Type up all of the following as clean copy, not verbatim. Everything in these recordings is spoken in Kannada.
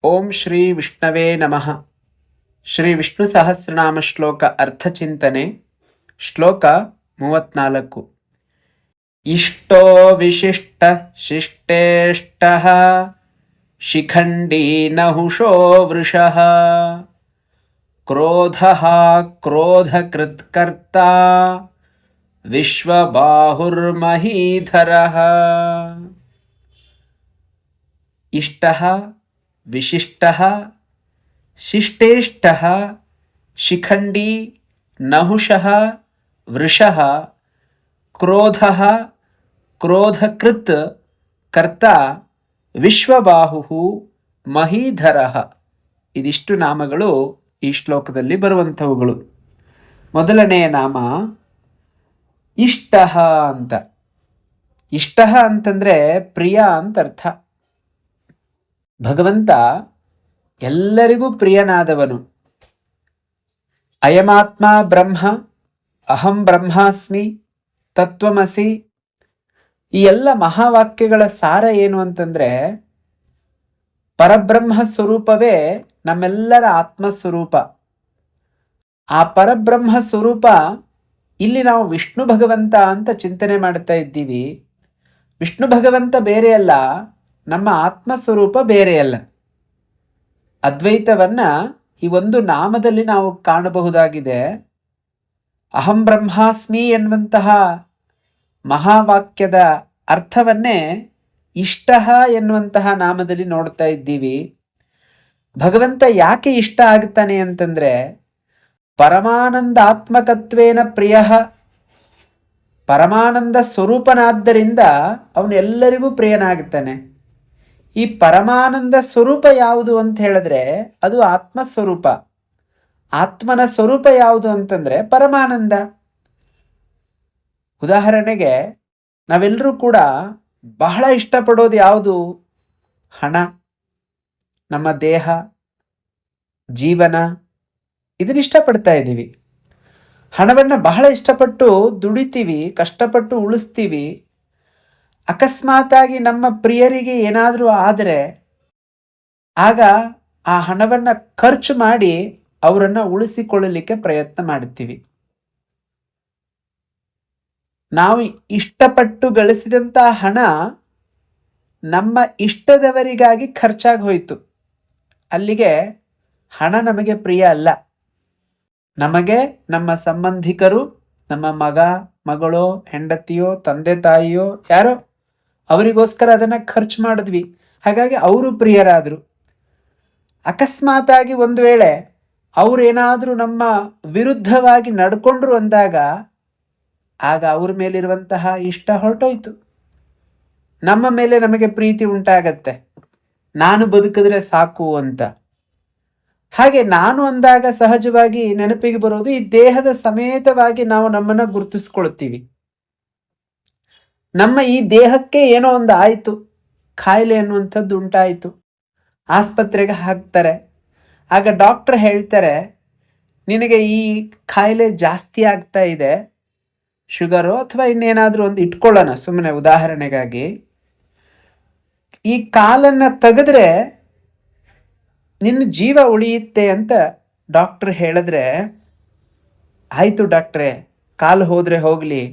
ಓಂ ಶ್ರೀ ವಿಷ್ಣವೇ ನಮಃ. ಶ್ರೀ ವಿಷ್ಣು ಸಹಸ್ರನಾಮ ಶ್ಲೋಕ ಅರ್ಥಚಿಂತನೆ. ಶ್ಲೋಕ 34. ಇಷ್ಟೋ ವಿಶಿಷ್ಟ ಶಿಷ್ಟೇಷ್ಟಃ ಶಿಖಂಡೀ ನಹುಷೋ ವೃಷಃ ಕ್ರೋಧಃ ಕ್ರೋಧಕೃತ್ಕರ್ತ ವಿಶ್ವಬಾಹುರ್ಮಹೀಧರಃ. ಇಷ್ಟಃ ವಿಶಿಷ್ಟಃ ಶಿಷ್ಟೇಷ್ಟಃ ಶಿಖಂಡೀ ನಹುಷಃ ವೃಷಃ ಕ್ರೋಧಃ ಕ್ರೋಧಕೃತ್ ಕರ್ತ ವಿಶ್ವಬಾಹು ಮಹೀಧರಃ. ಇದಿಷ್ಟು ನಾಮಗಳು ಈ ಶ್ಲೋಕದಲ್ಲಿ ಬರುವಂಥವುಗಳು. ಮೊದಲನೆಯ ನಾಮ ಇಷ್ಟಃ ಅಂತ. ಇಷ್ಟಃ ಅಂತಂದರೆ ಪ್ರಿಯ ಅಂತ ಅರ್ಥ. ಭಗವಂತ ಎಲ್ಲರಿಗೂ ಪ್ರಿಯನಾದವನು. ಅಯಮಾತ್ಮ ಬ್ರಹ್ಮ ಅಹಂ ಬ್ರಹ್ಮಾಸ್ಮಿ ತತ್ವಮಸಿ. ಈ ಎಲ್ಲ ಮಹಾವಾಕ್ಯಗಳ ಸಾರ ಏನು ಅಂತಂದರೆ, ಪರಬ್ರಹ್ಮ ಸ್ವರೂಪವೇ ನಮ್ಮೆಲ್ಲರ ಆತ್ಮಸ್ವರೂಪ. ಆ ಪರಬ್ರಹ್ಮ ಸ್ವರೂಪ ಇಲ್ಲಿ ನಾವು ವಿಷ್ಣು ಭಗವಂತ ಅಂತ ಚಿಂತನೆ ಮಾಡ್ತಾ ಇದ್ದೀವಿ. ವಿಷ್ಣು ಭಗವಂತ ಬೇರೆ ಅಲ್ಲ, ನಮ್ಮ ಆತ್ಮಸ್ವರೂಪ ಬೇರೆಯಲ್ಲ. ಅದ್ವೈತವನ್ನು ಈ ಒಂದು ನಾಮದಲ್ಲಿ ನಾವು ಕಾಣಬಹುದಾಗಿದೆ. ಅಹಂ ಬ್ರಹ್ಮಾಸ್ಮಿ ಎನ್ನುವಂತಹ ಮಹಾವಾಕ್ಯದ ಅರ್ಥವನ್ನೇ ಇಷ್ಟಃ ಎನ್ನುವಂತಹ ನಾಮದಲ್ಲಿ ನೋಡ್ತಾ ಇದ್ದೀವಿ. ಭಗವಂತ ಯಾಕೆ ಇಷ್ಟ ಆಗ್ತಾನೆ ಅಂತಂದರೆ, ಪರಮಾನಂದಾತ್ಮಕತ್ವೇನ ಪ್ರಿಯ. ಪರಮಾನಂದ ಸ್ವರೂಪನಾದ್ದರಿಂದ ಅವನು ಎಲ್ಲರಿಗೂ ಪ್ರಿಯನಾಗುತ್ತಾನೆ. ಈ ಪರಮಾನಂದ ಸ್ವರೂಪ ಯಾವುದು ಅಂತ ಹೇಳಿದ್ರೆ ಅದು ಆತ್ಮಸ್ವರೂಪ. ಆತ್ಮನ ಸ್ವರೂಪ ಯಾವುದು ಅಂತಂದರೆ ಪರಮಾನಂದ. ಉದಾಹರಣೆಗೆ ನಾವೆಲ್ಲರೂ ಕೂಡ ಬಹಳ ಇಷ್ಟಪಡೋದು ಯಾವುದು? ಹಣ, ನಮ್ಮ ದೇಹ, ಜೀವನ, ಇದನ್ನ ಇಷ್ಟಪಡ್ತಾ ಇದ್ದೀವಿ. ಹಣವನ್ನು ಬಹಳ ಇಷ್ಟಪಟ್ಟು ದುಡಿತೀವಿ, ಕಷ್ಟಪಟ್ಟು ಉಳಿಸ್ತೀವಿ. ಅಕಸ್ಮಾತಾಗಿ ನಮ್ಮ ಪ್ರಿಯರಿಗೆ ಏನಾದರೂ ಆದರೆ ಆಗ ಆ ಹಣವನ್ನು ಖರ್ಚು ಮಾಡಿ ಅವರನ್ನು ಉಳಿಸಿಕೊಳ್ಳಲಿಕ್ಕೆ ಪ್ರಯತ್ನ ಮಾಡುತ್ತೀವಿ. ನಾವು ಇಷ್ಟಪಟ್ಟು ಗಳಿಸಿದಂಥ ಹಣ ನಮ್ಮ ಇಷ್ಟದವರಿಗಾಗಿ ಖರ್ಚಾಗಿ ಹೋಯಿತು. ಅಲ್ಲಿಗೆ ಹಣ ನಮಗೆ ಪ್ರಿಯ ಅಲ್ಲ. ನಮಗೆ ನಮ್ಮ ಸಂಬಂಧಿಕರು, ನಮ್ಮ ಮಗ ಮಗಳೋ ಹೆಂಡತಿಯೋ ತಂದೆ ತಾಯಿಯೋ ಯಾರೋ, ಅವರಿಗೋಸ್ಕರ ಅದನ್ನು ಖರ್ಚು ಮಾಡಿದ್ವಿ, ಹಾಗಾಗಿ ಅವರು ಪ್ರಿಯರಾದರು. ಅಕಸ್ಮಾತಾಗಿ ಒಂದು ವೇಳೆ ಅವರೇನಾದರೂ ನಮ್ಮ ವಿರುದ್ಧವಾಗಿ ನಡ್ಕೊಂಡ್ರು ಅಂದಾಗ ಆಗ ಅವ್ರ ಮೇಲಿರುವಂತಹ ಇಷ್ಟ ಹೊರಟೋಯ್ತು. ನಮ್ಮ ಮೇಲೆ ನಮಗೆ ಪ್ರೀತಿ ಉಂಟಾಗತ್ತೆ, ನಾನು ಬದುಕಿದ್ರೆ ಸಾಕು ಅಂತ. ಹಾಗೆ ನಾನು ಅಂದಾಗ ಸಹಜವಾಗಿ ನೆನಪಿಗೆ ಬರೋದು ಈ ದೇಹದ ಸಮೇತವಾಗಿ ನಾವು ನಮ್ಮನ್ನು ಗುರುತಿಸ್ಕೊಳ್ತೀವಿ. ನಮ್ಮ ಈ ದೇಹಕ್ಕೆ ಏನೋ ಒಂದು ಆಯಿತು, ಕಾಯಿಲೆ ಅನ್ನುವಂಥದ್ದು ಉಂಟಾಯಿತು, ಆಸ್ಪತ್ರೆಗೆ ಹಾಕ್ತಾರೆ. ಆಗ ಡಾಕ್ಟರ್ ಹೇಳ್ತಾರೆ, ನಿನಗೆ ಈ ಕಾಯಿಲೆ ಜಾಸ್ತಿ ಆಗ್ತಾ ಇದೆ, ಶುಗರು ಅಥವಾ ಇನ್ನೇನಾದರೂ ಒಂದು ಇಟ್ಕೊಳ್ಳೋಣ ಸುಮ್ಮನೆ ಉದಾಹರಣೆಗಾಗಿ. ಈ ಕಾಲನ್ನು ತೆಗೆದ್ರೆ ನಿನ್ನ ಜೀವ ಉಳಿಯುತ್ತೆ ಅಂತ ಡಾಕ್ಟ್ರ್ ಹೇಳಿದ್ರೆ, ಆಯಿತು ಡಾಕ್ಟ್ರೇ, ಕಾಲು ಹೋದರೆ ಹೋಗಲಿ,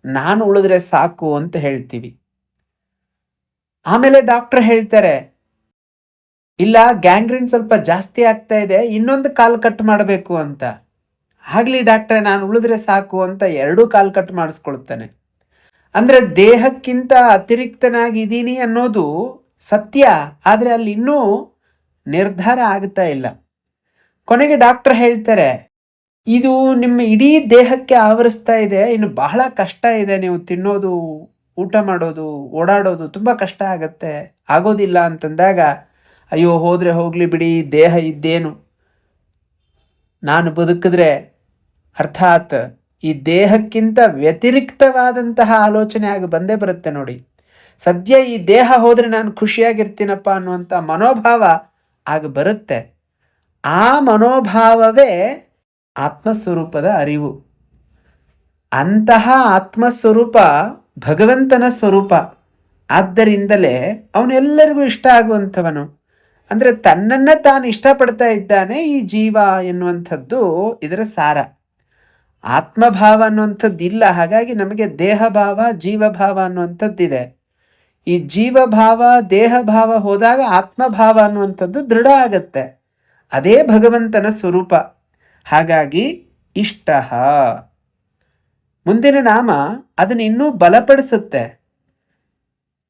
ನಾನು ಉಳಿದ್ರೆ ಸಾಕು ಅಂತ ಹೇಳ್ತೀವಿ. ಆಮೇಲೆ ಡಾಕ್ಟ್ರ್ ಹೇಳ್ತಾರೆ, ಇಲ್ಲ ಗ್ಯಾಂಗ್ರೀನ್ ಸ್ವಲ್ಪ ಜಾಸ್ತಿ ಆಗ್ತಾ ಇದೆ, ಇನ್ನೊಂದು ಕಾಲು ಕಟ್ ಮಾಡಬೇಕು ಅಂತ. ಆಗಲಿ ಡಾಕ್ಟ್ರೇ, ನಾನು ಉಳಿದ್ರೆ ಸಾಕು ಅಂತ 2 ಕಾಲು ಕಟ್ ಮಾಡಿಸ್ಕೊಳ್ತಾನೆ. ಅಂದರೆ ದೇಹಕ್ಕಿಂತ ಅತಿರಿಕ್ತನಾಗಿದ್ದೀನಿ ಅನ್ನೋದು ಸತ್ಯ, ಆದರೆ ಅಲ್ಲಿ ಇನ್ನೂ ನಿರ್ಧಾರ ಆಗ್ತಾ ಇಲ್ಲ. ಕೊನೆಗೆ ಡಾಕ್ಟರ್ ಹೇಳ್ತಾರೆ, ಇದು ನಿಮ್ಮ ಇಡೀ ದೇಹಕ್ಕೆ ಆವರಿಸ್ತಾ ಇದೆ, ಇನ್ನು ಬಹಳ ಕಷ್ಟ ಇದೆ, ನೀವು ತಿನ್ನೋದು, ಊಟ ಮಾಡೋದು, ಓಡಾಡೋದು ತುಂಬ ಕಷ್ಟ ಆಗತ್ತೆ, ಆಗೋದಿಲ್ಲ ಅಂತಂದಾಗ, ಅಯ್ಯೋ ಹೋದರೆ ಹೋಗಲಿ ಬಿಡಿ, ದೇಹ ಇದ್ದೇನು, ನಾನು ಬದುಕಿದ್ರೆ, ಅರ್ಥಾತ್ ಈ ದೇಹಕ್ಕಿಂತ ವ್ಯತಿರಿಕ್ತವಾದಂತಹ ಆಲೋಚನೆ ಆಗ ಬಂದೇ ಬರುತ್ತೆ ನೋಡಿ. ಸದ್ಯ ಈ ದೇಹ ಹೋದರೆ ನಾನು ಖುಷಿಯಾಗಿರ್ತೀನಪ್ಪ ಅನ್ನುವಂಥ ಮನೋಭಾವ ಆಗ ಬರುತ್ತೆ. ಆ ಮನೋಭಾವವೇ ಆತ್ಮಸ್ವರೂಪದ ಅರಿವು. ಅಂತಹ ಆತ್ಮಸ್ವರೂಪ ಭಗವಂತನ ಸ್ವರೂಪ. ಆದ್ದರಿಂದಲೇ ಅವನೆಲ್ಲರಿಗೂ ಇಷ್ಟ ಆಗುವಂಥವನು. ಅಂದರೆ ತನ್ನನ್ನು ತಾನು ಇಷ್ಟಪಡ್ತಾ ಇದ್ದಾನೆ ಈ ಜೀವ ಎನ್ನುವಂಥದ್ದು ಇದರ ಸಾರ. ಆತ್ಮಭಾವ ಅನ್ನುವಂಥದ್ದಿಲ್ಲ, ಹಾಗಾಗಿ ನಮಗೆ ದೇಹಭಾವ ಜೀವಭಾವ ಅನ್ನುವಂಥದ್ದಿದೆ. ಈ ಜೀವಭಾವ ದೇಹಭಾವ ಹೋದಾಗ ಆತ್ಮಭಾವ ಅನ್ನುವಂಥದ್ದು ದೃಢ ಆಗತ್ತೆ. ಅದೇ ಭಗವಂತನ ಸ್ವರೂಪ. ಹಾಗಾಗಿ ಇಷ್ಟ. ಮುಂದಿನ ನಾಮ ಅದನ್ನು ಇನ್ನೂ ಬಲಪಡಿಸುತ್ತೆ.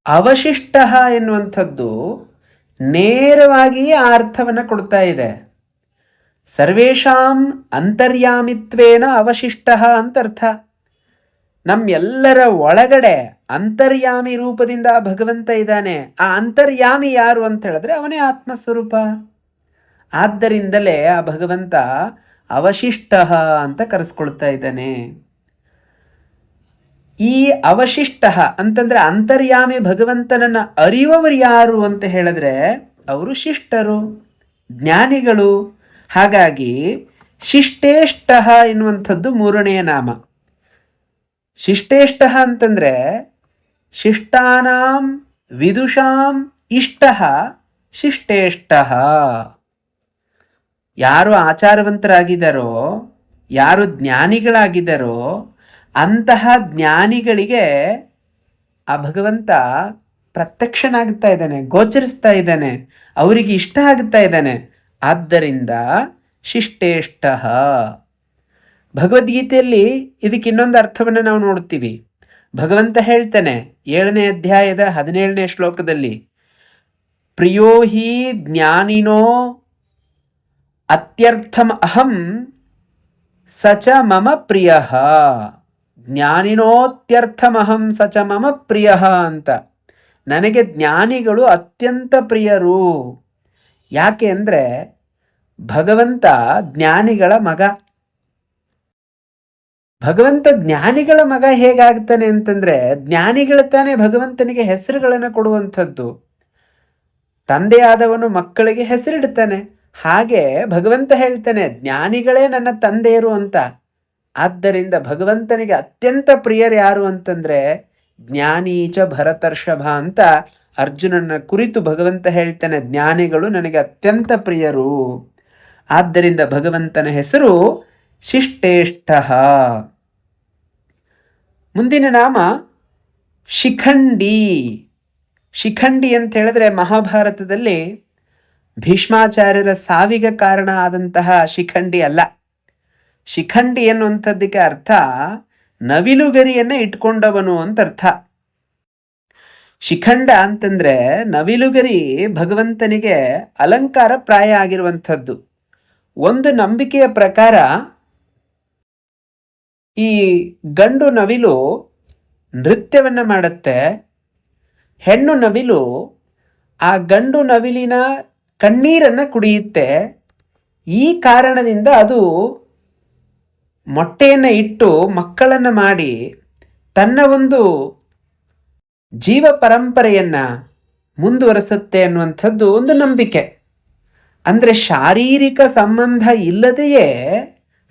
ಅವಶಿಷ್ಟ ಎನ್ನುವಂಥದ್ದು ನೇರವಾಗಿಯೇ ಆ ಅರ್ಥವನ್ನು ಕೊಡ್ತಾ ಇದೆ. ಸರ್ವೇಷಾಂ ಅಂತರ್ಯಾಮಿತ್ವೇನ ಅವಶಿಷ್ಟ ಅಂತ ಅರ್ಥ. ನಮ್ಮೆಲ್ಲರ ಒಳಗಡೆ ಅಂತರ್ಯಾಮಿ ರೂಪದಿಂದ ಭಗವಂತ ಇದ್ದಾನೆ. ಆ ಅಂತರ್ಯಾಮಿ ಯಾರು ಅಂತ ಹೇಳಿದ್ರೆ ಅವನೇ ಆತ್ಮಸ್ವರೂಪ. ಆದ್ದರಿಂದಲೇ ಆ ಭಗವಂತ ಅವಶಿಷ್ಟ ಅಂತ ಕರೆಸ್ಕೊಳ್ತಾ ಇದ್ದಾನೆ. ಈ ಅವಶಿಷ್ಟ ಅಂತಂದ್ರೆ ಅಂತರ್ಯಾಮಿ ಭಗವಂತನನ್ನ ಅರಿಯುವವರು ಯಾರು ಅಂತ ಹೇಳಿದ್ರೆ ಅವರು ಶಿಷ್ಟರು, ಜ್ಞಾನಿಗಳು. ಹಾಗಾಗಿ ಶಿಷ್ಟೇಷ್ಟ ಎನ್ನುವಂಥದ್ದು ಮೂರನೆಯ ನಾಮ. ಶಿಷ್ಟೇಷ್ಟ ಅಂತಂದ್ರೆ ಶಿಷ್ಟಾನಾಂ ವಿದುಷಾಂ ಇಷ್ಟ ಶಿಷ್ಟೇಷ್ಟ. ಯಾರು ಆಚಾರವಂತರಾಗಿದ್ದಾರೋ, ಯಾರು ಜ್ಞಾನಿಗಳಾಗಿದ್ದಾರೋ ಅಂತಹ ಜ್ಞಾನಿಗಳಿಗೆ ಆ ಭಗವಂತ ಪ್ರತ್ಯಕ್ಷನಾಗುತ್ತಾ ಇದ್ದಾನೆ, ಗೋಚರಿಸ್ತಾ ಇದ್ದಾನೆ, ಅವರಿಗೆ ಇಷ್ಟ ಆಗುತ್ತಾ ಇದ್ದಾನೆ. ಆದ್ದರಿಂದ ಶಿಷ್ಟೇಷ್ಟ. ಭಗವದ್ಗೀತೆಯಲ್ಲಿ ಇದಕ್ಕೆ ಇನ್ನೊಂದು ಅರ್ಥವನ್ನು ನಾವು ನೋಡ್ತೀವಿ. ಭಗವಂತ ಹೇಳ್ತಾನೆ 7ನೇ ಅಧ್ಯಾಯದ 17ನೇ ಶ್ಲೋಕದಲ್ಲಿ, ಪ್ರಿಯೋ ಹಿ ಜ್ಞಾನಿನೋ ಅತ್ಯರ್ಥಂ ಅಹಂ ಸಚ ಮಮ ಪ್ರಿಯ. ಜ್ಞಾನಿನೋತ್ಯರ್ಥಮಹಂ ಸಚ ಮಮ ಪ್ರಿಯ ಅಂತ. ನನಗೆ ಜ್ಞಾನಿಗಳು ಅತ್ಯಂತ ಪ್ರಿಯರು. ಯಾಕೆ ಅಂದರೆ ಭಗವಂತ ಜ್ಞಾನಿಗಳ ಮಗ. ಭಗವಂತ ಜ್ಞಾನಿಗಳ ಮಗ ಹೇಗಾಗ್ತಾನೆ ಅಂತಂದ್ರೆ ಜ್ಞಾನಿಗಳ ತಾನೇ ಭಗವಂತನಿಗೆ ಹೆಸರುಗಳನ್ನು ಕೊಡುವಂಥದ್ದು. ತಂದೆಯಾದವನು ಮಕ್ಕಳಿಗೆ ಹೆಸರಿಡ್ತಾನೆ. ಹಾಗೆ ಭಗವಂತ ಹೇಳ್ತಾನೆ ಜ್ಞಾನಿಗಳೇ ನನ್ನ ತಂದೆಯರು ಅಂತ. ಆದ್ದರಿಂದ ಭಗವಂತನಿಗೆ ಅತ್ಯಂತ ಪ್ರಿಯರು ಯಾರು ಅಂತಂದ್ರೆ ಜ್ಞಾನೀಚ ಭರತರ್ಷಭ ಅಂತ ಅರ್ಜುನನ ಕುರಿತು ಭಗವಂತ ಹೇಳ್ತಾನೆ, ಜ್ಞಾನಿಗಳು ನನಗೆ ಅತ್ಯಂತ ಪ್ರಿಯರು. ಆದ್ದರಿಂದ ಭಗವಂತನ ಹೆಸರು ಶಿಷ್ಟೇಷ್ಟ. ಮುಂದಿನ ನಾಮ ಶಿಖಂಡಿ. ಶಿಖಂಡಿ ಅಂತ ಹೇಳಿದ್ರೆ ಮಹಾಭಾರತದಲ್ಲಿ ಭೀಷ್ಮಾಚಾರ್ಯರ ಸಾವಿಗೆ ಕಾರಣ ಆದಂತಹ ಶಿಖಂಡಿ ಅಲ್ಲ. ಶಿಖಂಡಿ ಎನ್ನುವಂಥದ್ದಕ್ಕೆ ಅರ್ಥ ನವಿಲುಗರಿಯನ್ನು ಇಟ್ಕೊಂಡವನು ಅಂತ ಅರ್ಥ. ಶಿಖಂಡ ಅಂತಂದ್ರೆ ನವಿಲುಗರಿ ಭಗವಂತನಿಗೆ ಅಲಂಕಾರ ಪ್ರಾಯ ಆಗಿರುವಂಥದ್ದು. ಒಂದು ನಂಬಿಕೆಯ ಪ್ರಕಾರ ಈ ಗಂಡು ನವಿಲು ನೃತ್ಯವನ್ನು ಮಾಡುತ್ತೆ, ಹೆಣ್ಣು ನವಿಲು ಆ ಗಂಡು ನವಿಲಿನ ಕಣ್ಣೀರನ್ನು ಕುಡಿಯುತ್ತೆ. ಈ ಕಾರಣದಿಂದ ಅದು ಮೊಟ್ಟೆಯನ್ನು ಇಟ್ಟು ಮಕ್ಕಳನ್ನು ಮಾಡಿ ತನ್ನ ಒಂದು ಜೀವ ಪರಂಪರೆಯನ್ನು ಮುಂದುವರಿಸುತ್ತೆ ಅನ್ನುವಂಥದ್ದು ಒಂದು ನಂಬಿಕೆ. ಅಂದರೆ ಶಾರೀರಿಕ ಸಂಬಂಧ ಇಲ್ಲದೆಯೇ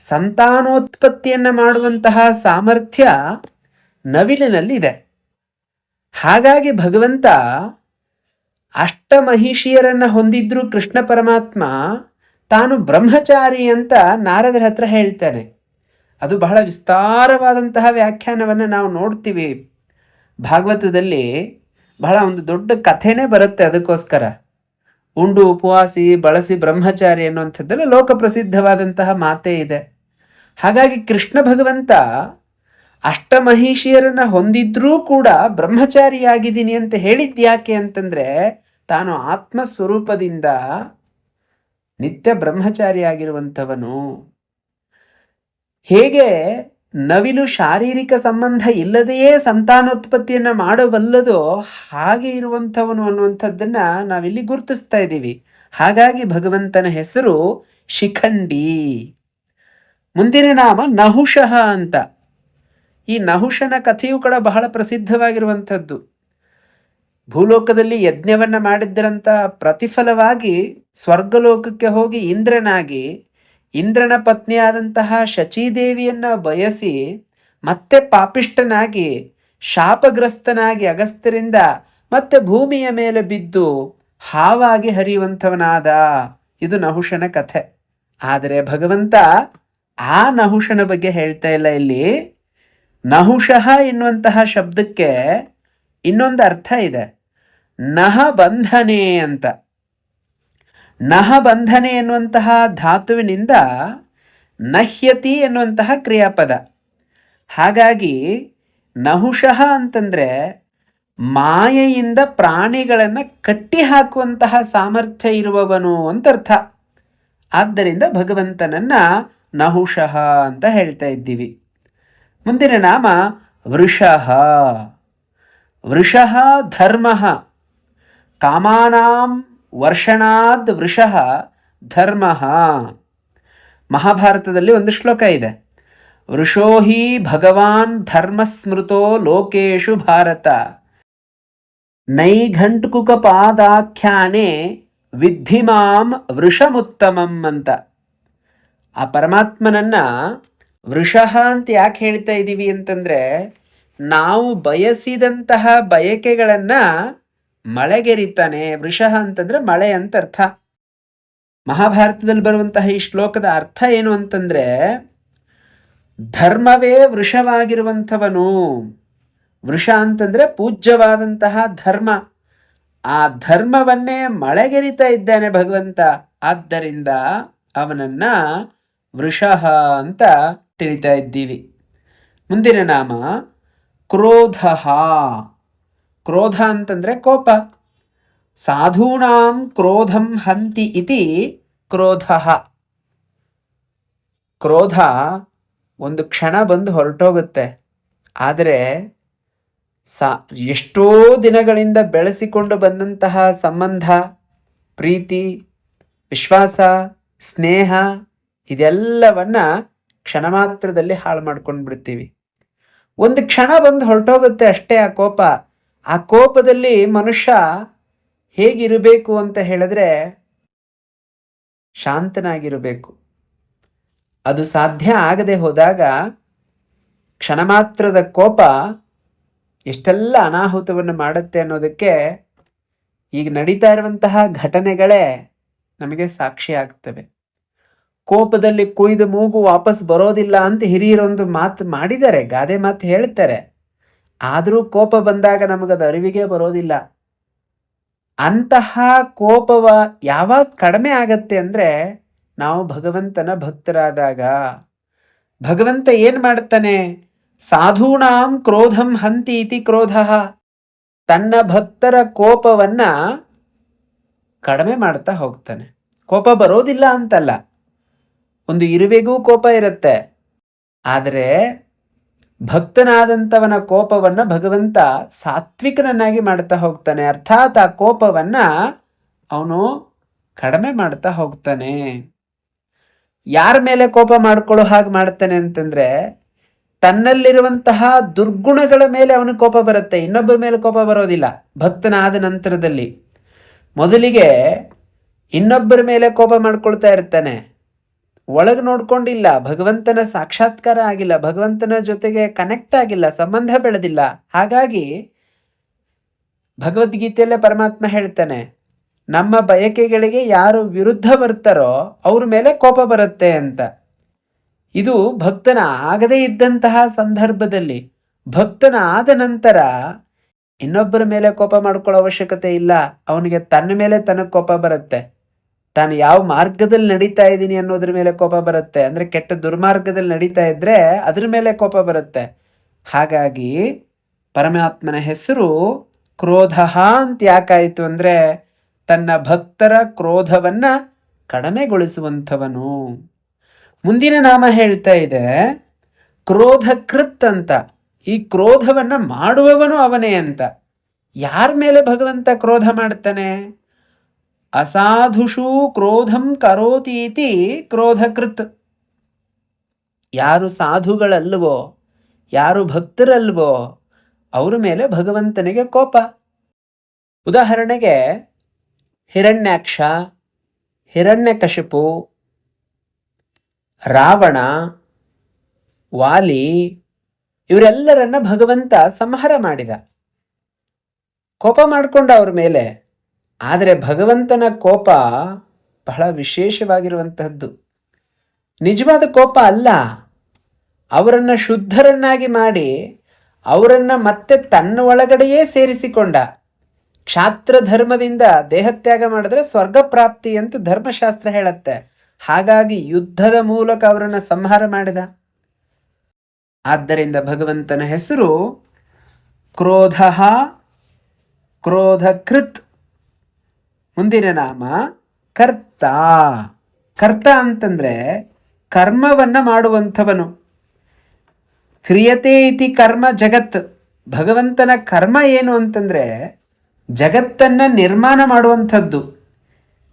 ಸಂತಾನೋತ್ಪತ್ತಿಯನ್ನು ಮಾಡುವಂತಹ ಸಾಮರ್ಥ್ಯ ನವಿಲಿನಲ್ಲಿದೆ. ಹಾಗಾಗಿ ಭಗವಂತ ಅಷ್ಟಮಹಿಷಿಯರನ್ನು ಹೊಂದಿದ್ರೂ ಕೃಷ್ಣ ಪರಮಾತ್ಮ ತಾನು ಬ್ರಹ್ಮಚಾರಿ ಅಂತ ನಾರದರ ಹತ್ರ ಹೇಳ್ತಾನೆ. ಅದು ಬಹಳ ವಿಸ್ತಾರವಾದಂತಹ ವ್ಯಾಖ್ಯಾನವನ್ನು ನಾವು ನೋಡ್ತೀವಿ ಭಾಗವತದಲ್ಲಿ. ಬಹಳ ಒಂದು ದೊಡ್ಡ ಕಥೆನೇ ಬರುತ್ತೆ ಅದಕ್ಕೋಸ್ಕರ. ಉಂಡು ಉಪವಾಸಿ ಬಳಸಿ ಬ್ರಹ್ಮಚಾರಿ ಅನ್ನುವಂಥದ್ದೆಲ್ಲ ಲೋಕ ಪ್ರಸಿದ್ಧವಾದಂತಹ ಮಾತೇ ಇದೆ. ಹಾಗಾಗಿ ಕೃಷ್ಣ ಭಗವಂತ ಅಷ್ಟಮಹಿಷಿಯರನ್ನು ಹೊಂದಿದ್ರೂ ಕೂಡ ಬ್ರಹ್ಮಚಾರಿಯಾಗಿದ್ದೀನಿ ಅಂತ ಹೇಳಿದ್ಯಾಕೆ ಅಂತಂದರೆ ತಾನು ಆತ್ಮಸ್ವರೂಪದಿಂದ ನಿತ್ಯ ಬ್ರಹ್ಮಚಾರಿಯಾಗಿರುವಂಥವನು. ಹೇಗೆ ನವಿಲು ಶಾರೀರಿಕ ಸಂಬಂಧ ಇಲ್ಲದೆಯೇ ಸಂತಾನೋತ್ಪತ್ತಿಯನ್ನು ಮಾಡಬಲ್ಲದೋ ಹಾಗೆ ಇರುವಂಥವನು ಅನ್ನುವಂಥದ್ದನ್ನು ನಾವಿಲ್ಲಿ ಗುರುತಿಸ್ತಾ ಇದ್ದೀವಿ. ಹಾಗಾಗಿ ಭಗವಂತನ ಹೆಸರು ಶಿಖಂಡಿ. ಮುಂದಿನ ನಾಮ ನಹುಷಃ ಅಂತ. ಈ ನಹುಷನ ಕಥೆಯೂ ಕೂಡ ಬಹಳ ಪ್ರಸಿದ್ಧವಾಗಿರುವಂಥದ್ದು. ಭೂಲೋಕದಲ್ಲಿ ಯಜ್ಞವನ್ನು ಮಾಡಿದ್ದರಂಥ ಪ್ರತಿಫಲವಾಗಿ ಸ್ವರ್ಗಲೋಕಕ್ಕೆ ಹೋಗಿ ಇಂದ್ರನಾಗಿ ಇಂದ್ರನ ಪತ್ನಿಯಾದಂತಹ ಶಚೀದೇವಿಯನ್ನು ಬಯಸಿ ಮತ್ತೆ ಪಾಪಿಷ್ಟನಾಗಿ ಶಾಪಗ್ರಸ್ತನಾಗಿ ಅಗಸ್ತ್ಯರಿಂದ ಮತ್ತೆ ಭೂಮಿಯ ಮೇಲೆ ಬಿದ್ದು ಹಾವಾಗಿ ಹರಿಯುವಂಥವನಾದ. ಇದು ನಹುಷನ ಕಥೆ. ಆದರೆ ಭಗವಂತ ಆ ನಹುಷನ ಬಗ್ಗೆ ಹೇಳ್ತಾ ಇಲ್ಲ ಇಲ್ಲಿ. ನಹುಷಃ ಎನ್ನುವಂತಹ ಶಬ್ದಕ್ಕೆ ಇನ್ನೊಂದು ಅರ್ಥ ಇದೆ, ನಹ ಬಂಧನೆ ಅಂತ. ನಹ ಬಂಧನೆ ಎನ್ನುವಂತಹ ಧಾತುವಿನಿಂದ ನಹ್ಯತಿ ಎನ್ನುವಂತಹ ಕ್ರಿಯಾಪದ. ಹಾಗಾಗಿ ನಹುಷಃ ಅಂತಂದರೆ ಮಾಯೆಯಿಂದ ಪ್ರಾಣಿಗಳನ್ನು ಕಟ್ಟಿ ಹಾಕುವಂತಹ ಸಾಮರ್ಥ್ಯ ಇರುವವನು ಅಂತ ಅರ್ಥ. ಆದ್ದರಿಂದ ಭಗವಂತನನ್ನ ನಹುಷಃ ಅಂತ ಹೇಳ್ತಾ ಇದ್ದೀವಿ. ಮುಂದಿನ ನಾಮ ವೃಷಃ. ವೃಷಃ ಧರ್ಮಃ. ಕಾಮಾನಾಂ ವರ್ಷಣಾದ್ ವೃಷಃ ಧರ್ಮಃ. ಮಹಾಭಾರತದಲ್ಲಿ ಒಂದು ಶ್ಲೋಕ ಇದೆ, ವೃಷೋ ಹಿ ಭಗವಾನ್ ಧರ್ಮಸ್ಮೃತೋ ಲೋಕೇಶು ಭಾರತ ನೈಘಂಟುಕ ಪಾದಾಖ್ಯಾನೆ ವಿದ್ಧಿ ಮಾಂ ವೃಷಮುತ್ತಮಂ ಅಂತ. ಆ ಪರಮಾತ್ಮನನ್ನ ವೃಷಃ ಅಂತ ಯಾಕೆ ಹೇಳ್ತಾ ಇದ್ದೀವಿ ಅಂತಂದರೆ, ನಾವು ಬಯಸಿದಂತಹ ಬಯಕೆಗಳನ್ನು ಮಳೆಗೆರಿತಾನೆ. ವೃಷಃ ಅಂತಂದರೆ ಮಳೆ ಅಂತ ಅರ್ಥ. ಮಹಾಭಾರತದಲ್ಲಿ ಬರುವಂತಹ ಈ ಶ್ಲೋಕದ ಅರ್ಥ ಏನು ಅಂತಂದರೆ, ಧರ್ಮವೇ ವೃಷವಾಗಿರುವಂಥವನು. ವೃಷ ಅಂತಂದರೆ ಪೂಜ್ಯವಾದಂತಹ ಧರ್ಮ. ಆ ಧರ್ಮವನ್ನೇ ಮಳೆಗೆರಿತಾ ಇದ್ದಾನೆ ಭಗವಂತ. ಆದ್ದರಿಂದ ಅವನನ್ನ ವೃಷಃ ಅಂತ ತಿಳಿತಾ ಇದ್ದೀವಿ. ಮುಂದಿನ ನಾಮ ಕ್ರೋಧ. ಕ್ರೋಧ ಅಂತಂದರೆ ಕೋಪ. ಸಾಧೂನಾಂ ಕ್ರೋಧಂ ಹಂತಿ ಇತಿ ಕ್ರೋಧ. ಕ್ರೋಧ ಒಂದು ಕ್ಷಣ ಬಂದು ಹೊರಟೋಗುತ್ತೆ. ಆದರೆ ಎಷ್ಟೋ ದಿನಗಳಿಂದ ಬೆಳೆಸಿಕೊಂಡು ಬಂದಂತಹ ಸಂಬಂಧ, ಪ್ರೀತಿ, ವಿಶ್ವಾಸ, ಸ್ನೇಹ ಇದೆಲ್ಲವನ್ನ ಕ್ಷಣ ಮಾತ್ರದಲ್ಲಿ ಹಾಳು ಮಾಡ್ಕೊಂಡು ಬಿಡ್ತೀವಿ. ಒಂದು ಕ್ಷಣ ಬಂದು ಹೊರಟೋಗುತ್ತೆ ಅಷ್ಟೇ ಆ ಕೋಪ. ಆ ಕೋಪದಲ್ಲಿ ಮನುಷ್ಯ ಹೇಗಿರಬೇಕು ಅಂತ ಹೇಳಿದ್ರೆ ಶಾಂತನಾಗಿರಬೇಕು. ಅದು ಸಾಧ್ಯ ಆಗದೆ ಹೋದಾಗ ಕ್ಷಣ ಮಾತ್ರದ ಕೋಪ ಎಷ್ಟೆಲ್ಲ ಅನಾಹುತವನ್ನು ಮಾಡುತ್ತೆ ಅನ್ನೋದಕ್ಕೆ ಈಗ ನಡೀತಾ ಇರುವಂತಹ ಘಟನೆಗಳೇ ನಮಗೆ ಸಾಕ್ಷಿ ಆಗ್ತವೆ. ಕೋಪದಲ್ಲಿ ಕುಯ್ದು ಮೂಗು ವಾಪಸ್ ಬರೋದಿಲ್ಲ ಅಂತ ಹಿರಿಯರೊಂದು ಮಾತು ಮಾಡಿದ್ದಾರೆ, ಗಾದೆ ಮಾತು ಹೇಳ್ತಾರೆ. ಆದರೂ ಕೋಪ ಬಂದಾಗ ನಮಗದು ಅರಿವಿಗೆ ಬರೋದಿಲ್ಲ. ಅಂತಹ ಕೋಪವ ಯಾವಾಗ ಕಡಿಮೆ ಆಗತ್ತೆ ಅಂದರೆ ನಾವು ಭಗವಂತನ ಭಕ್ತರಾದಾಗ. ಭಗವಂತ ಏನು ಮಾಡ್ತಾನೆ? ಸಾಧೂನಾಂ ಕ್ರೋಧಂ ಹಂತಿ ಇತಿ ಕ್ರೋಧ. ತನ್ನ ಭಕ್ತರ ಕೋಪವನ್ನ ಕಡಿಮೆ ಮಾಡ್ತಾ ಹೋಗ್ತಾನೆ. ಕೋಪ ಬರೋದಿಲ್ಲ ಅಂತಲ್ಲ, ಒಂದು ಇರುವೆಗೂ ಕೋಪ ಇರುತ್ತೆ. ಆದರೆ ಭಕ್ತನಾದಂಥವನ ಕೋಪವನ್ನು ಭಗವಂತ ಸಾತ್ವಿಕನನ್ನಾಗಿ ಮಾಡ್ತಾ ಹೋಗ್ತಾನೆ. ಅರ್ಥಾತ್ ಆ ಕೋಪವನ್ನು ಅವನು ಕಡಿಮೆ ಮಾಡ್ತಾ ಹೋಗ್ತಾನೆ. ಯಾರ ಮೇಲೆ ಕೋಪ ಮಾಡ್ಕೊಳ್ಳೋ ಹಾಗೆ ಮಾಡ್ತಾನೆ ಅಂತಂದರೆ, ತನ್ನಲ್ಲಿರುವಂತಹ ದುರ್ಗುಣಗಳ ಮೇಲೆ ಅವನಿಗೆ ಕೋಪ ಬರುತ್ತೆ, ಇನ್ನೊಬ್ಬರ ಮೇಲೆ ಕೋಪ ಬರೋದಿಲ್ಲ. ಭಕ್ತನಾದ ನಂತರದಲ್ಲಿ ಮೊದಲಿಗೆ ಇನ್ನೊಬ್ಬರ ಮೇಲೆ ಕೋಪ ಮಾಡ್ಕೊಳ್ತಾ ಇರ್ತಾನೆ. ಒಳಗೆ ನೋಡ್ಕೊಂಡಿಲ್ಲ, ಭಗವಂತನ ಸಾಕ್ಷಾತ್ಕಾರ ಆಗಿಲ್ಲ, ಭಗವಂತನ ಜೊತೆಗೆ ಕನೆಕ್ಟ್ ಆಗಿಲ್ಲ, ಸಂಬಂಧ ಬೆಳೆದಿಲ್ಲ. ಹಾಗಾಗಿ ಭಗವದ್ಗೀತೆಯಲ್ಲೇ ಪರಮಾತ್ಮ ಹೇಳ್ತಾನೆ, ನಮ್ಮ ಬಯಕೆಗಳಿಗೆ ಯಾರು ವಿರುದ್ಧ ಬರ್ತಾರೋ ಅವ್ರ ಮೇಲೆ ಕೋಪ ಬರುತ್ತೆ ಅಂತ. ಇದು ಭಕ್ತನ ಆಗದೇ ಇದ್ದಂತಹ ಸಂದರ್ಭದಲ್ಲಿ. ಭಕ್ತನ ಆದ ನಂತರ ಇನ್ನೊಬ್ಬರ ಮೇಲೆ ಕೋಪ ಮಾಡ್ಕೊಳ್ಳೋ ಅವಶ್ಯಕತೆ ಇಲ್ಲ. ಅವನಿಗೆ ತನ್ನ ಮೇಲೆ ತನಗೆ ಕೋಪ ಬರುತ್ತೆ. ತಾನು ಯಾವ ಮಾರ್ಗದಲ್ಲಿ ನಡೀತಾ ಇದ್ದೀನಿ ಅನ್ನೋದ್ರ ಮೇಲೆ ಕೋಪ ಬರುತ್ತೆ. ಅಂದರೆ ಕೆಟ್ಟ ದುರ್ಮಾರ್ಗದಲ್ಲಿ ನಡೀತಾ ಇದ್ದರೆ ಅದ್ರ ಮೇಲೆ ಕೋಪ ಬರುತ್ತೆ. ಹಾಗಾಗಿ ಪರಮಾತ್ಮನ ಹೆಸರು ಕ್ರೋಧ ಅಂತ ಯಾಕಾಯಿತು ಅಂದರೆ, ತನ್ನ ಭಕ್ತರ ಕ್ರೋಧವನ್ನು ಕಡಿಮೆಗೊಳಿಸುವಂಥವನು. ಮುಂದಿನ ನಾಮ ಹೇಳ್ತಾ ಇದೆ ಕ್ರೋಧಕೃತ್ ಅಂತ. ಈ ಕ್ರೋಧವನ್ನು ಮಾಡುವವನು ಅವನೇ ಅಂತ. ಯಾರ ಮೇಲೆ ಭಗವಂತ ಕ್ರೋಧ ಮಾಡ್ತಾನೆ? ಅಸಾಧುಷು ಕ್ರೋಧಂ ಕರೋತಿ ಇತಿ ಕ್ರೋಧಕೃತ್. ಯಾರು ಸಾಧುಗಳಲ್ವೋ, ಯಾರು ಭಕ್ತರಲ್ವೋ ಅವ್ರ ಮೇಲೆ ಭಗವಂತನಿಗೆ ಕೋಪ. ಉದಾಹರಣೆಗೆ ಹಿರಣ್ಯಾಕ್ಷ, ಹಿರಣ್ಯಕಶಿಪು, ರಾವಣ, ವಾಲಿ ಇವರೆಲ್ಲರನ್ನ ಭಗವಂತ ಸಂಹಾರ ಮಾಡಿದ. ಕೋಪ ಮಾಡಿಕೊಂಡ ಅವ್ರ ಮೇಲೆ. ಆದರೆ ಭಗವಂತನ ಕೋಪ ಬಹಳ ವಿಶೇಷವಾಗಿರುವಂತಹದ್ದು. ನಿಜವಾದ ಕೋಪ ಅಲ್ಲ, ಅವರನ್ನು ಶುದ್ಧರನ್ನಾಗಿ ಮಾಡಿ ಅವರನ್ನು ಮತ್ತೆ ತನ್ನ ಒಳಗಡೆಯೇ ಸೇರಿಸಿಕೊಂಡ. ಕ್ಷಾತ್ರ ಧರ್ಮದಿಂದ ದೇಹತ್ಯಾಗ ಮಾಡಿದ್ರೆ ಸ್ವರ್ಗ ಪ್ರಾಪ್ತಿ ಅಂತ ಧರ್ಮಶಾಸ್ತ್ರ ಹೇಳುತ್ತೆ. ಹಾಗಾಗಿ ಯುದ್ಧದ ಮೂಲಕ ಅವರನ್ನು ಸಂಹಾರ ಮಾಡಿದ. ಆದ್ದರಿಂದ ಭಗವಂತನ ಹೆಸರು ಕ್ರೋಧ, ಕ್ರೋಧಕೃತ್. ಮುಂದಿನ ನಾಮ ಕರ್ತ. ಕರ್ತ ಅಂತಂದ್ರೆ ಕರ್ಮವನ್ನ ಮಾಡುವಂಥವನು. ಕ್ರಿಯತೆ ಇತಿ ಕರ್ಮ ಜಗತ್. ಭಗವಂತನ ಕರ್ಮ ಏನು ಅಂತಂದ್ರೆ ಜಗತ್ತನ್ನು ನಿರ್ಮಾಣ ಮಾಡುವಂಥದ್ದು.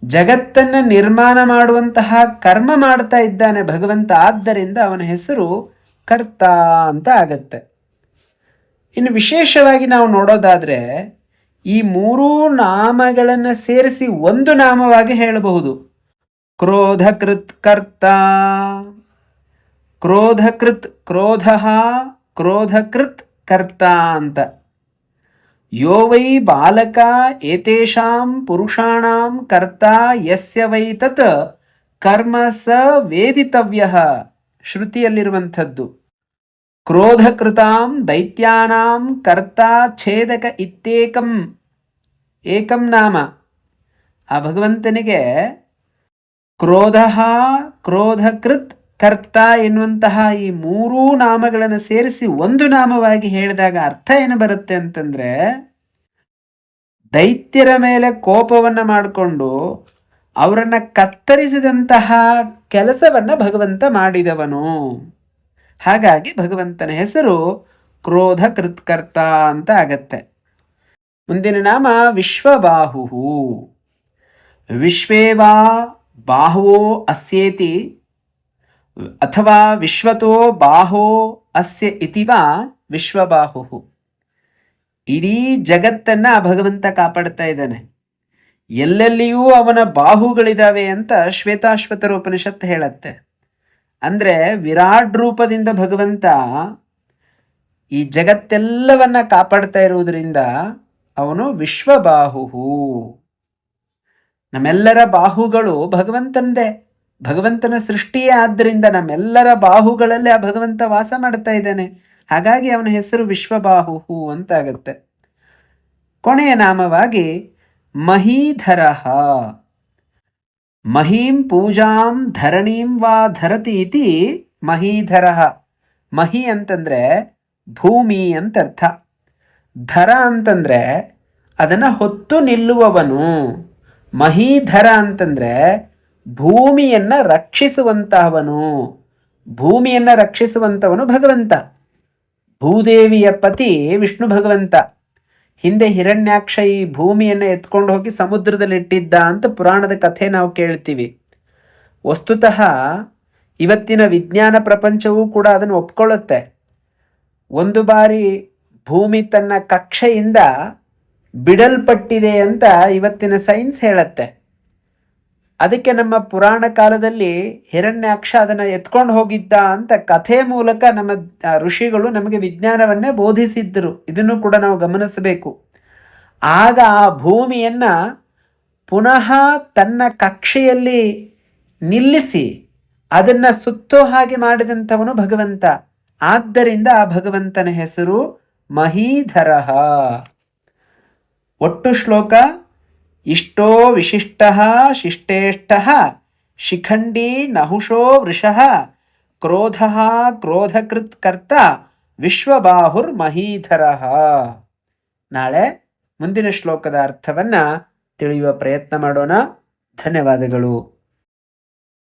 ಜಗತ್ತನ್ನು ನಿರ್ಮಾಣ ಮಾಡುವಂತಹ ಕರ್ಮ ಮಾಡ್ತಾ ಇದ್ದಾನೆ ಭಗವಂತ. ಆದ್ದರಿಂದ ಅವನ ಹೆಸರು ಕರ್ತ ಅಂತ ಆಗತ್ತೆ. ಇನ್ನು ವಿಶೇಷವಾಗಿ ನಾವು ನೋಡೋದಾದರೆ ಈ ಮೂರೂ ನಾಮಗಳನ್ನು ಸೇರಿಸಿ ಒಂದು ನಾಮವಾಗಿ ಹೇಳಬಹುದು. ಕ್ರೋಧಕೃತ್ ಕರ್ತ. ಕ್ರೋಧಕೃತ್, ಕ್ರೋಧ, ಕ್ರೋಧಕೃತ್ ಕರ್ತ ಅಂತ. ಯೋ ವೈ ಬಾಲಕ ಏತೇಷಾಂ ಪುರುಷಾಣಾಂ ಕರ್ತ ಯಸ್ಯ ವೈ ತತ್ ಕರ್ಮ ಸ ವೇದಿತವ್ಯಃ. ಶ್ರುತಿಯಲ್ಲಿರುವಂಥದ್ದು. ಕ್ರೋಧಕೃತಾಂ ದೈತ್ಯಾನಾಂ ಕರ್ತ ಛೇದಕ ಇತ್ಯೇಕಂ. ಏಕಂ ನಾಮ. ಆ ಭಗವಂತನಿಗೆ ಕ್ರೋಧ, ಕ್ರೋಧಕೃತ್, ಕರ್ತ ಎನ್ನುವಂತಹ ಈ ಮೂರೂ ನಾಮಗಳನ್ನು ಸೇರಿಸಿ ಒಂದು ನಾಮವಾಗಿ ಹೇಳಿದಾಗ ಅರ್ಥ ಏನು ಬರುತ್ತೆ ಅಂತಂದ್ರೆ, ದೈತ್ಯರ ಮೇಲೆ ಕೋಪವನ್ನು ಮಾಡಿಕೊಂಡು ಅವರನ್ನು ಕತ್ತರಿಸಿದಂತಹ ಕೆಲಸವನ್ನು ಭಗವಂತ ಮಾಡಿದವನು. ಹಾಗಾಗಿ ಭಗವಂತನ ಹೆಸರು ಕ್ರೋಧ ಕೃತ್ಕರ್ತ ಅಂತ ಆಗತ್ತೆ. ಮುಂದಿನ ನಾಮ ವಿಶ್ವಬಾಹು. ವಿಶ್ವೇವಾ ಬಾಹುವೋ ಅಸ್ಯೇತಿ ಅಥವಾ ವಿಶ್ವತೋ ಬಾಹೋ ಅಸ್ಯ ಇತಿವಾ ವಿಶ್ವಬಾಹು. ಇಡೀ ಜಗತ್ತನ್ನು ಭಗವಂತ ಕಾಪಾಡ್ತಾ ಇದ್ದಾನೆ. ಎಲ್ಲೆಲ್ಲಿಯೂ ಅವನ ಬಾಹುಗಳಿದ್ದಾವೆ ಅಂತ ಶ್ವೇತಾಶ್ವತರ ಉಪನಿಷತ್ತು ಹೇಳತ್ತೆ. ಅಂದರೆ ವಿರಾಟ್ ರೂಪದಿಂದ ಭಗವಂತ ಈ ಜಗತ್ತೆಲ್ಲವನ್ನ ಕಾಪಾಡ್ತಾ ಇರುವುದರಿಂದ ಅವನು ವಿಶ್ವಬಾಹು. ನಮ್ಮೆಲ್ಲರ ಬಾಹುಗಳು ಭಗವಂತನದೇ, ಭಗವಂತನ ಸೃಷ್ಟಿಯೇ. ಆದ್ದರಿಂದ ನಮ್ಮೆಲ್ಲರ ಬಾಹುಗಳಲ್ಲಿ ಆ ಭಗವಂತ ವಾಸ ಮಾಡ್ತಾ ಇದ್ದಾನೆ. ಹಾಗಾಗಿ ಅವನ ಹೆಸರು ವಿಶ್ವಬಾಹು ಅಂತಾಗತ್ತೆ. ಕೊನೆಯ ನಾಮವಾಗಿ ಮಹೀಧರ. ಮಹೀಂ ಪೂಜಾಂ ಧರಣೀಂ ವಾ ಧರತಿ ಇತಿ ಮಹೀಧರ. ಮಹಿ ಅಂತಂದ್ರೆ ಭೂಮಿ ಅಂತರ್ಥ. ಧರ ಅಂತಂದ್ರೆ ಅದನ್ನು ಹೊತ್ತು ನಿಲ್ಲುವವನು. ಮಹೀಧರ ಅಂತಂದ್ರೆ ಭೂಮಿಯನ್ನು ರಕ್ಷಿಸುವಂತಹವನು. ಭೂಮಿಯನ್ನು ರಕ್ಷಿಸುವಂಥವನು ಭಗವಂತ. ಭೂದೇವಿಯ ಪತಿ ವಿಷ್ಣು ಭಗವಂತ. ಹಿಂದೆ ಹಿರಣ್ಯಾಕ್ಷ ಈ ಭೂಮಿಯನ್ನು ಎತ್ಕೊಂಡು ಹೋಗಿ ಸಮುದ್ರದಲ್ಲಿ ಇಟ್ಟಿದ್ದ ಅಂತ ಪುರಾಣದ ಕಥೆ ನಾವು ಕೇಳ್ತೀವಿ. ವಸ್ತುತಃ ಇವತ್ತಿನ ವಿಜ್ಞಾನ ಪ್ರಪಂಚವೂ ಕೂಡ ಅದನ್ನು ಒಪ್ಕೊಳ್ಳುತ್ತೆ. ಒಂದು ಬಾರಿ ಭೂಮಿ ತನ್ನ ಕಕ್ಷೆಯಿಂದ ಬಿಡಲ್ಪಟ್ಟಿದೆ ಅಂತ ಇವತ್ತಿನ ಸೈನ್ಸ್ ಹೇಳುತ್ತೆ. ಅದಕ್ಕೆ ನಮ್ಮ ಪುರಾಣ ಕಾಲದಲ್ಲಿ ಹಿರಣ್ಯಾಕ್ಷ ಅದನ್ನು ಎತ್ಕೊಂಡು ಹೋಗಿದ್ದ ಅಂತ ಕಥೆ ಮೂಲಕ ನಮ್ಮ ಋಷಿಗಳು ನಮಗೆ ವಿಜ್ಞಾನವನ್ನೇ ಬೋಧಿಸಿದ್ದರು. ಇದನ್ನು ಕೂಡ ನಾವು ಗಮನಿಸಬೇಕು. ಆಗ ಆ ಭೂಮಿಯನ್ನು ಪುನಃ ತನ್ನ ಕಕ್ಷೆಯಲ್ಲಿ ನಿಲ್ಲಿಸಿ ಅದನ್ನು ಸುತ್ತೋ ಹಾಗೆ ಮಾಡಿದಂಥವನು ಭಗವಂತ. ಆದ್ದರಿಂದ ಆ ಭಗವಂತನ ಹೆಸರು ಮಹೀಧರ. ಒಟ್ಟು ಶ್ಲೋಕ: ಇಷ್ಟೋ ವಿಶಿಷ್ಟ ಶಿಷ್ಟೇಷ್ಟ ಶಿಖಂಡಿ ನಹುಷೋ ವೃಷಃ ಕ್ರೋಧ ಕ್ರೋಧಕೃತ್ ಕರ್ತ ವಿಶ್ವಬಾಹುರ್ಮಹೀಧರ. ನಾಳೆ ಮುಂದಿನ ಶ್ಲೋಕದ ಅರ್ಥವನ್ನು ತಿಳಿಯುವ ಪ್ರಯತ್ನ ಮಾಡೋಣ. ಧನ್ಯವಾದಗಳು.